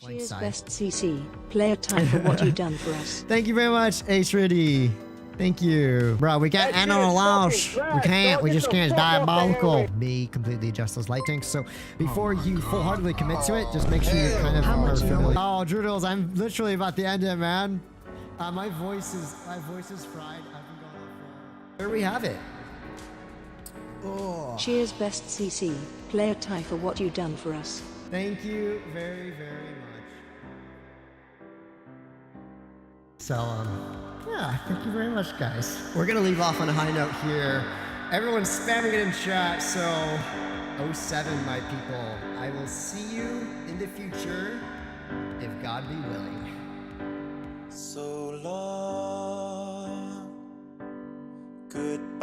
Cheers, best CC. Player time for what you've done for us. Thank you very much, Ace Riddy. Thank you. Bro, we can't end on a lounge. We can't. We just can't. It's diabolical. Me completely adjust those lightings. So before you full-heartedly commit to it, just make sure you kind of are familiar. Oh, Droodles, I'm literally about to end it, man. My voice is fried. I've been going off. There we have it. Oh. Cheers, best CC. Player tie for what you've done for us. Thank you very, very much. So, yeah, thank you very much, guys. We're gonna leave off on a high note here. Everyone's spamming it in chat, so 07, my people. I will see you in the future, if God be willing. So long, goodbye.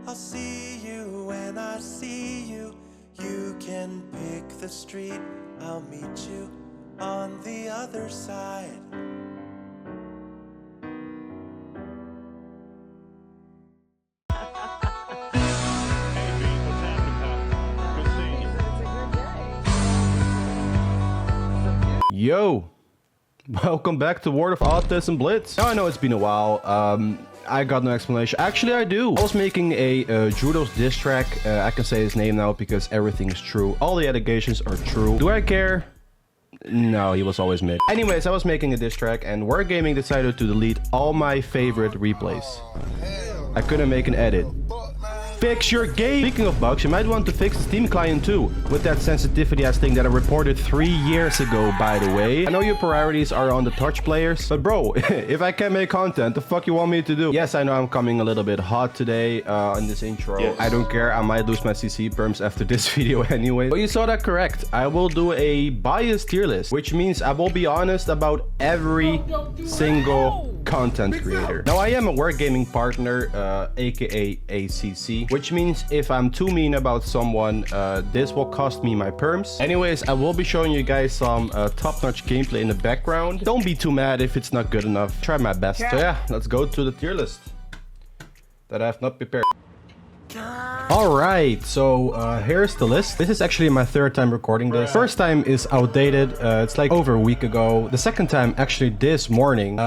I'll see you when I see you. You can pick the street, I'll meet you on the other side. Yo, welcome back to World of Autism Blitz. Now I know it's been a while. I got no explanation. Actually, I do. I was making a Judo's diss track. I can say his name now because everything is true. All the allegations are true. Do I care? No, he was always mid. Anyways, I was making a diss track and Wargaming decided to delete all my favorite replays. I couldn't make an edit. Fix your game! Speaking of bugs, you might want to fix the Steam client too. With that sensitivity ass thing that I reported 3 years ago, by the way. I know your priorities are on the touch players, but bro, if I can't make content, the fuck you want me to do? Yes, I know I'm coming a little bit hot today in this intro. Yes. I don't care, I might lose my CC perms after this video anyway. But you saw that correct. I will do a biased tier list, which means I will be honest about every single content creator. Now I am a Wargaming partner, aka ACC, which means if I'm too mean about someone, this will cost me my perms. Anyways, I will be showing you guys some top-notch gameplay in the background. Don't be too mad if it's not good enough. Try my best. So yeah, let's go to the tier list that I have not prepared. Alright, so here's the list. This is actually my third time recording this. First time is outdated, it's like over a week ago. The second time actually this morning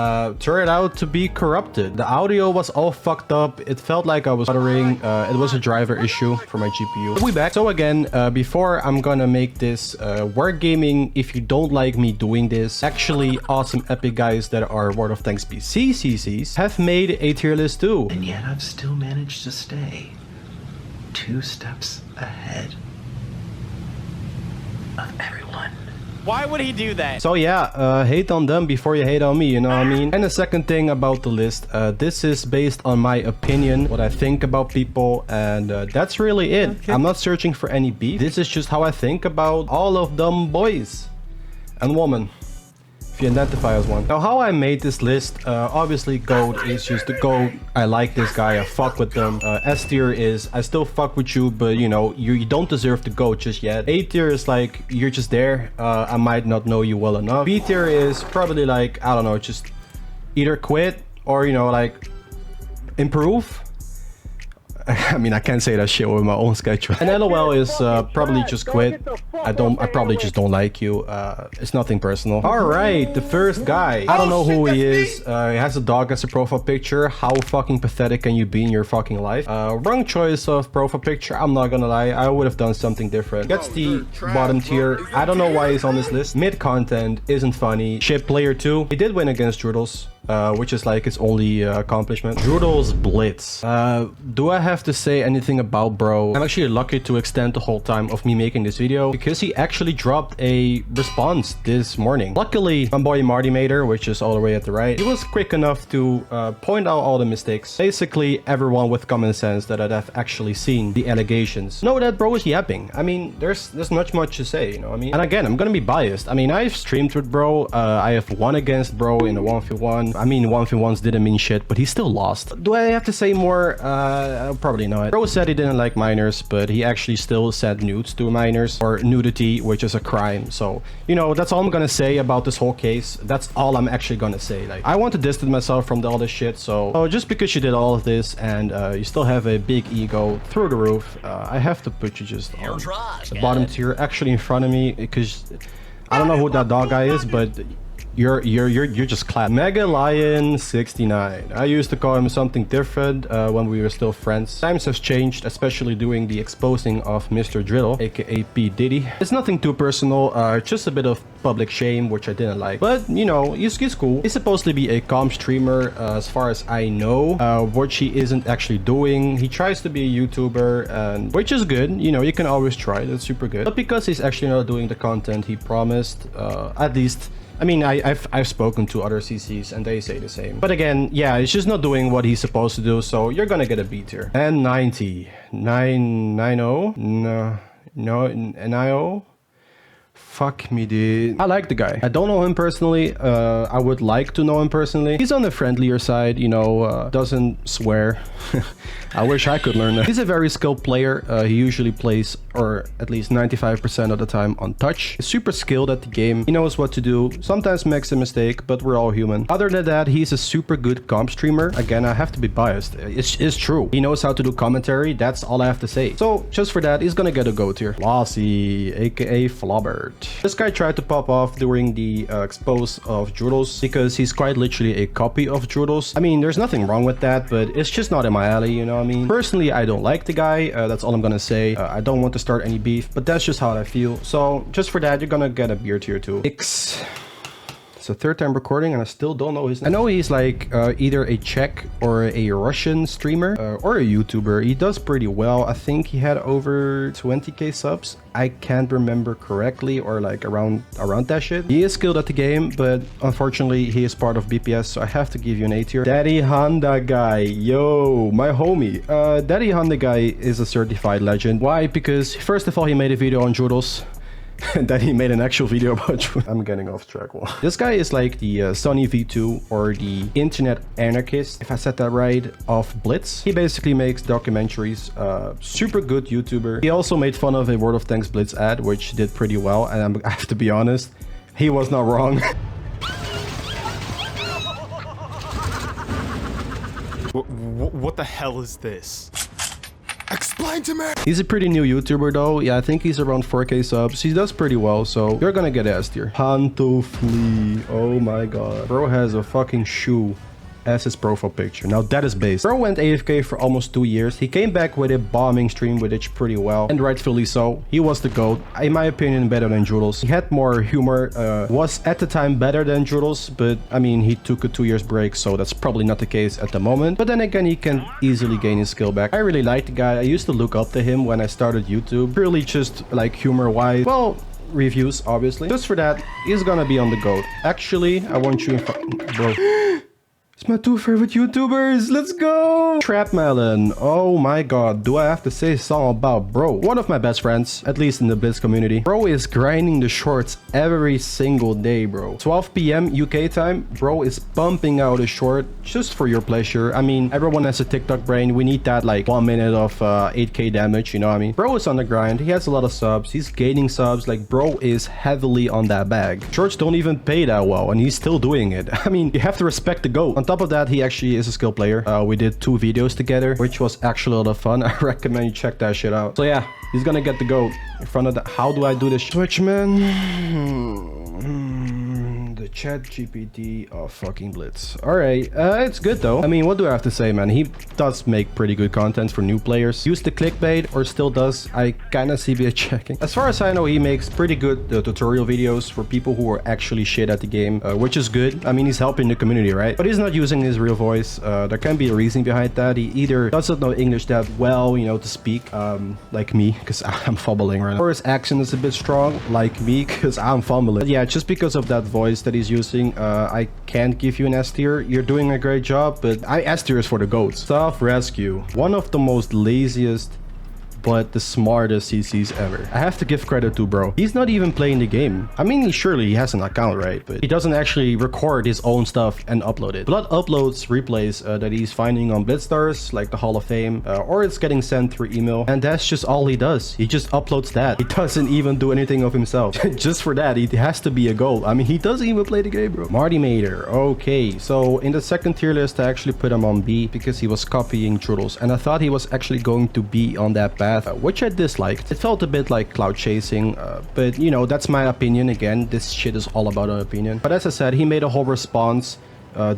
turned out to be corrupted. The audio was all fucked up. It felt like I was stuttering. It was a driver issue for my GPU. We back. So again, before I'm gonna make this Wargaming, if you don't like me doing this, actually awesome epic guys that are World of Tanks PC CCs have made a tier list too. And yet I've still managed to stay 2 steps ahead of everyone. Why would he do that? So yeah, hate on them before you hate on me, you know what I mean? And the second thing about the list, this is based on my opinion, what I think about people, and that's really it. Okay. I'm not searching for any beef. This is just how I think about all of them boys and women. You identify as one. Now how I made this list, obviously gold is just the gold. I like this guy, I fuck with them. S tier is I still fuck with you, but you know, you don't deserve to go just yet. A tier is like you're just there, I might not know you well enough. B tier is probably like, I don't know, just either quit or, you know, like improve. I mean, I can't say that shit with my own schedule. And LOL is probably just quit. I probably just don't like you. It's nothing personal. All right, the first guy. I don't know who he is. He has a dog as a profile picture. How fucking pathetic can you be in your fucking life? Wrong choice of profile picture. I'm not gonna lie. I would have done something different. Gets the bottom tier. I don't know why he's on this list. Mid content isn't funny. Shit player 2. He did win against Droodles. Which is like his only accomplishment. Droodles Blitz. Do I have to say anything about bro? I'm actually lucky to extend the whole time of me making this video because he actually dropped a response this morning. Luckily, my boy Marty Mater, which is all the way at the right, he was quick enough to point out all the mistakes. Basically, everyone with common sense that I've actually seen the allegations know that bro is yapping. I mean, there's not much to say, you know what I mean? And again, I'm gonna be biased. I mean, I've streamed with bro. I have won against bro in a 1v1. 1v1. I mean, 1v1s didn't mean shit, but he still lost. Do I have to say more? Probably not. Bro said he didn't like minors, but he actually still sent nudes to minors, or nudity, which is a crime. So, you know, that's all I'm gonna say about this whole case. That's all I'm actually gonna say. Like, I want to distance myself from all this shit. So, just because you did all of this and you still have a big ego through the roof, I have to put you just on the bottom tier, actually in front of me, because I don't know who that dog guy is, but you're just clapped. Mega Lion 69. I used to call him something different when we were still friends. Times have changed, especially during the exposing of Mr. Driddle, aka P Diddy. It's nothing too personal, just a bit of public shame, which I didn't like. But you know, he's cool. He's supposed to be a calm streamer, as far as I know, which he isn't actually doing. He tries to be a YouTuber, and which is good. You know, you can always try. That's super good. But because he's actually not doing the content he promised, at least. I mean, I've spoken to other CCs and they say the same. But again, yeah, he's just not doing what he's supposed to do, so you're gonna get a B tier. And 90. 990? No, NIO? Fuck me, dude. I like the guy. I don't know him personally. I would like to know him personally. He's on the friendlier side, you know, doesn't swear. I wish I could learn that. He's a very skilled player. He usually plays, or at least 95% of the time, on touch. He's super skilled at the game. He knows what to do. Sometimes makes a mistake, but we're all human. Other than that, he's a super good comp streamer. Again, I have to be biased. It's true. He knows how to do commentary. That's all I have to say. So, just for that, he's gonna get a GOAT tier. Lossy, aka Flobbert. This guy tried to pop off during the expose of Joodles because he's quite literally a copy of Joodles. I mean, there's nothing wrong with that, but it's just not in my alley, you know what I mean? Personally, I don't like the guy. That's all I'm gonna say. I don't want to start any beef, but that's just how I feel. So just for that, you're gonna get a beer tier too. It's the third time recording and I still don't know his name. I know he's like either a Czech or a Russian streamer or a YouTuber. He does pretty well. I think he had over 20k subs. I can't remember correctly, or like around that shit. He is skilled at the game, but unfortunately he is part of BPS, so I have to give you an A tier. Daddy Honda guy, yo, my homie. Daddy Honda guy is a certified legend. Why? Because first of all, he made a video on Joodles. And then he made an actual video about you. I'm getting off track. Well, this guy is like the Sonny V2 or the internet anarchist, if I said that right, of Blitz. He basically makes documentaries. Super good YouTuber. He also made fun of a World of Tanks Blitz ad, which did pretty well. And I have to be honest, he was not wrong. What the hell is this? Explain to me! He's a pretty new YouTuber though. Yeah, I think he's around 4k subs. He does pretty well, so you're gonna get S tier. Hanto Flea. Oh my god. Bro has a fucking shoe as his profile picture. Now that is based. Bro went AFK for almost 2 years. He came back with a bombing stream with it pretty well, and rightfully so. He was the GOAT. In my opinion, better than Joodles. He had more humor, was at the time better than Joodles, but I mean, he took a 2 years break, so that's probably not the case at the moment. But then again, he can easily gain his skill back. I really like the guy. I used to look up to him when I started YouTube, purely just like humor wise. Well, reviews obviously. Just for that, he's gonna be on the GOAT. Actually, I want you in bro. It's my 2 favorite YouTubers. Let's go. Trap Melon. Oh my god. Do I have to say something about bro? One of my best friends, at least in the Blitz community. Bro is grinding the shorts every single day, bro. 12 p.m. UK time. Bro is pumping out a short just for your pleasure. I mean, everyone has a TikTok brain. We need that like 1 minute of 8k damage, you know what I mean? Bro is on the grind. He has a lot of subs. He's gaining subs. Like, bro is heavily on that bag. Shorts don't even pay that well, and he's still doing it. I mean, you have to respect the GOAT. On top of that, he actually is a skill player. We did 2 videos together, which was actually a lot of fun. I recommend you check that shit out. So yeah, he's gonna get the GOAT in front of the... How do I do this? Switchman. The chat GPT of fucking Blitz. Alright, it's good though. I mean, what do I have to say, man? He does make pretty good content for new players. Used to clickbait, or still does. I kinda see it checking. As far as I know, he makes pretty good tutorial videos for people who are actually shit at the game, which is good. I mean, he's helping the community, right? But he's not using his real voice. There can be a reason behind that. He either doesn't know English that well, you know, to speak, like me, because I'm fumbling right now. Or his accent is a bit strong, like me, because I'm fumbling. But yeah, just because of that voice that he's using, I can't give you an S tier. You're doing a great job, but S tier is for the GOATs. Self-rescue. One of the most laziest but the smartest CCs ever. I have to give credit to bro. He's not even playing the game. I mean, surely he has an account, right? But he doesn't actually record his own stuff and upload it. Blood uploads replays that he's finding on BlitzStars, like the Hall of Fame, or it's getting sent through email. And that's just all he does. He just uploads that. He doesn't even do anything of himself. Just for that, he has to be a goal. I mean, he doesn't even play the game, bro. Marty Mater. Okay, so in the second tier list, I actually put him on B because he was copying Trudels. And I thought he was actually going to be on that path, which I disliked. It felt a bit like cloud chasing, but you know, that's my opinion. Again, this shit is all about an opinion. But as I said, he made a whole response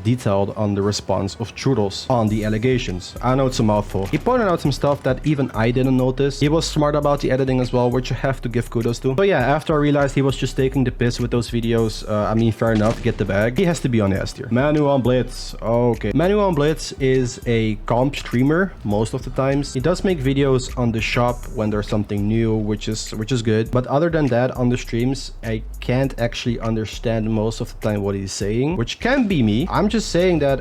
detailed on the response of Trudels on the allegations. I know it's a mouthful. He pointed out some stuff that even I didn't notice. He was smart about the editing as well, which I have to give kudos to. So yeah, after I realized he was just taking the piss with those videos, I mean, fair enough, get the bag. He has to be on the S tier. Manu on Blitz. Okay. Manu on Blitz is a comp streamer most of the times. He does make videos on the shop when there's something new, which is good. But other than that, on the streams, I can't actually understand most of the time what he's saying, which can be me. I'm just saying that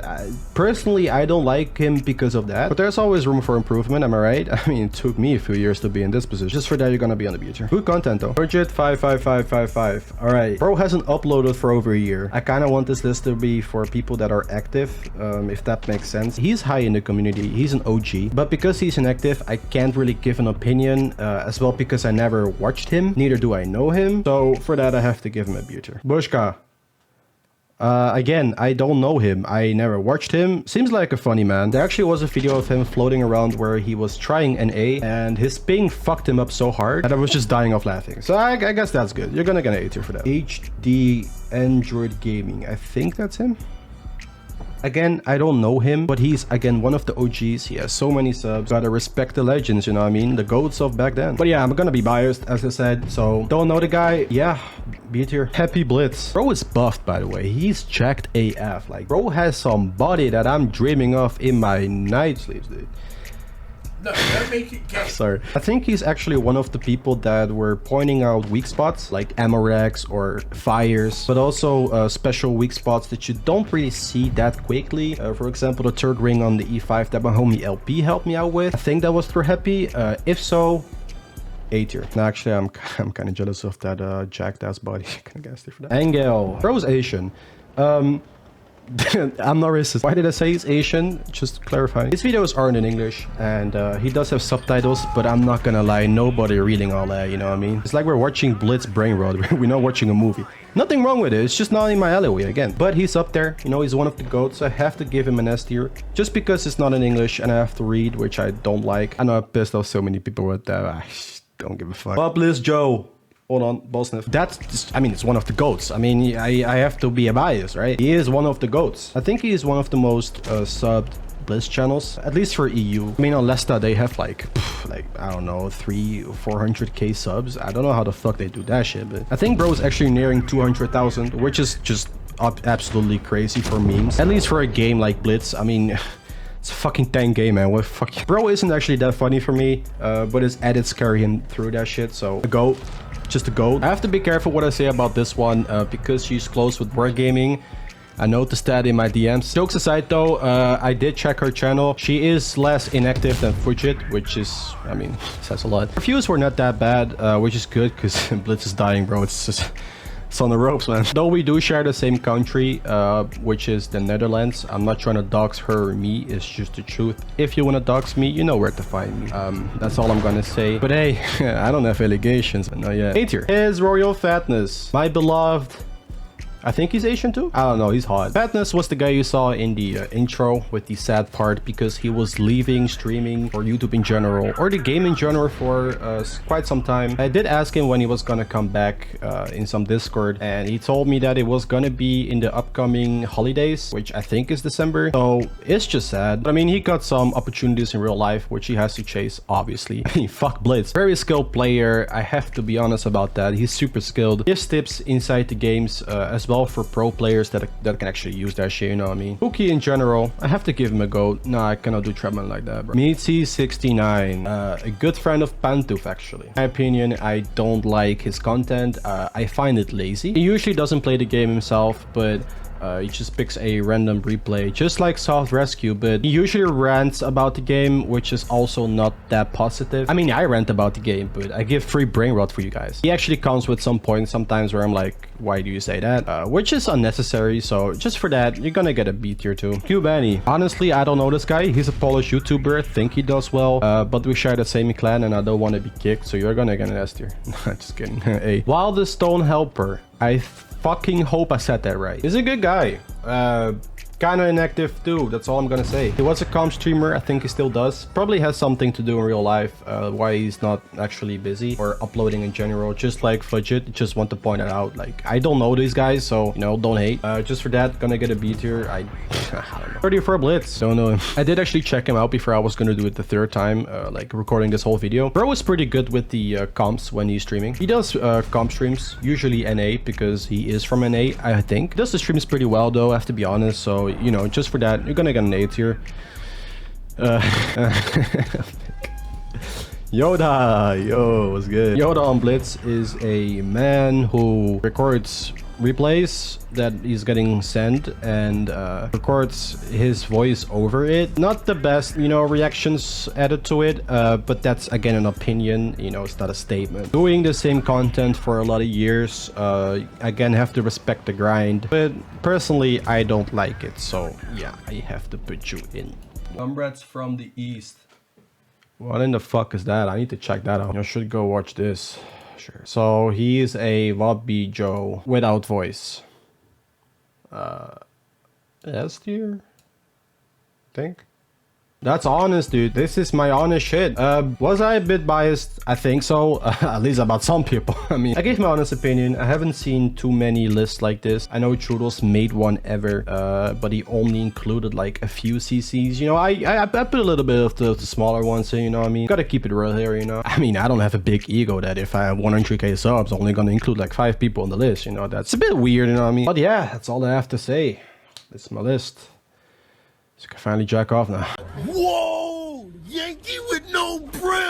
personally I don't like him because of that, but there's always room for improvement. Am I right? I mean, it took me a few years to be in this position. Just for that, you're gonna be on the beach. Good content though. Budget 55555. All right, bro hasn't uploaded for over a year. I kind of want this list to be for people that are active, if that makes sense. He's high in the community. He's an OG, but because he's inactive, I can't really give an opinion, as well because I never watched him. Neither do I know him. So for that, I have to give him a B tier. Bushka. Again, I don't know him. I never watched him. Seems like a funny man. There actually was a video of him floating around where he was trying NA and his ping fucked him up so hard that I was just dying of laughing. So I guess that's good. You're gonna get an A tier for that. HD Android Gaming. I think that's him. Again, I don't know him, but he's, again, one of the OGs. He has so many subs. Gotta respect the legends, you know what I mean? The GOATs of back then. But yeah, I'm gonna be biased, as I said. So, don't know the guy. Yeah, B tier. Happy Blitz. Bro is buffed, by the way. He's jacked AF. Like, bro has some body that I'm dreaming of in my night sleeps, dude. No, don't make it gay. Sorry. I think he's actually one of the people that were pointing out weak spots like Amorex or Fires, but also special weak spots that you don't really see that quickly. For example, the third ring on the E5 that my homie LP helped me out with. I think that was through Happy. If so, A tier. No, actually, I'm kind of jealous of that jacked ass body. Kind of for that. Angel. Bro's Asian. I'm not racist. Why did I say he's Asian? Just clarifying. His videos aren't in English, and he does have subtitles, but I'm not gonna lie, nobody reading all that, you know what I mean? It's like we're watching Blitz Brain Rot. We're not watching a movie. Nothing wrong with it, it's just not in my alleyway again. But he's up there, you know, he's one of the GOATs, so I have to give him an S tier. Just because it's not in English and I have to read, which I don't like. I know I pissed off so many people with that. I don't give a fuck. Upless Joe. Hold on, ball sniff. That's just, I mean, it's one of the GOATs. I mean, I have to be a bias, right? He is one of the GOATs. I think he is one of the most subbed Blitz channels, at least for EU. I mean, on Lesta, they have like, I don't know, 300 or 400k subs. I don't know how the fuck they do that shit, but I think bro is actually nearing 200,000, which is just absolutely crazy for memes. At least for a game like Blitz. I mean, it's a fucking tank game, man. What fuck? Bro isn't actually that funny for me, but his edits carry him through that shit, so a GOAT. Just a GOAT. I have to be careful what I say about this one because she's close with Wargaming. I noticed that in my DMs. Jokes aside though, I did check her channel. She is less inactive than Fujit, which is, I mean, says a lot. Her views were not that bad, which is good because Blitz is dying, bro. It's just... It's on the ropes, man. Though we do share the same country, which is the Netherlands. I'm not trying to dox her or me. It's just the truth. If you want to dox me, you know where to find me. That's all I'm gonna say. But hey, I don't have allegations, but not yet. A tier. His Royal Fatness. My beloved... I think he's Asian too? I don't know, he's hot. Fatness was the guy you saw in the intro with the sad part because he was leaving streaming or YouTube in general or the game in general for quite some time. I did ask him when he was gonna come back in some Discord, and he told me that it was gonna be in the upcoming holidays, which I think is December. So it's just sad. But I mean, he got some opportunities in real life, which he has to chase, obviously. Fuck Blitz. Very skilled player. I have to be honest about that. He's super skilled. Gives tips inside the games as well for pro players that can actually use that shit, you know what I mean? Pookie in general, I have to give him a go. Nah, I cannot do Trebman like that, bro. Meatsy69, a good friend of Pantuf, actually. In my opinion, I don't like his content. I find it lazy. He usually doesn't play the game himself, but He just picks a random replay, just like Soft Rescue, but he usually rants about the game, which is also not that positive. I mean, I rant about the game, but I give free brain rot for you guys. He actually comes with some points sometimes where I'm like, why do you say that? Which is unnecessary, so just for that, you're gonna get a B tier too. Cubani. Honestly, I don't know this guy. He's a Polish YouTuber. I think he does well, but we share the same clan and I don't want to be kicked, so you're gonna get an S tier. Just kidding. Hey. Wildest Stone Helper. I fucking hope I said that right. He's a good guy. Kind of inactive too, that's all I'm gonna say. He was a comp streamer, I think he still does. Probably has something to do in real life, why he's not actually busy or uploading in general, just like Fudget. Just want to point it out, like, I don't know these guys, so, you know, don't hate. Just for that, gonna get a B tier. I don't know. 34 Blitz, don't know him. I did actually check him out before I was gonna do it the third time, like recording this whole video. Bro is pretty good with the comps when he's streaming. He does comp streams, usually NA, because he is from NA, I think. He does the streams pretty well though, I have to be honest, so, you know, just for that, you're gonna get an A tier. Yoda, yo, what's good? Yoda on Blitz is a man who records replays that he's getting sent and records his voice over it. Not the best, you know, reactions added to it, but that's again an opinion, you know, it's not a statement. Doing the same content for a lot of years, again, have to respect the grind, but personally I don't like it, so yeah, I have to put you in. Comrades from the East. What in the fuck is that? I need to check that out. You should go watch this. Sure. So he's a Lobby Joe without voice. S tier? Think? That's honest, dude. This is my honest shit. Was I a bit biased? I think so. At least about some people. I mean, I gave my honest opinion. I haven't seen too many lists like this. I know Trudels made one ever, but he only included like a few CCs. You know, I put a little bit of the smaller ones in, you know what I mean? Gotta keep it real here, you know? I mean, I don't have a big ego that if I have 100k subs, I'm only gonna include like 5 people on the list, you know? That's a bit weird, you know what I mean? But yeah, that's all I have to say. This is my list. So I can finally jack off now. Whoa! Yankee with no breath!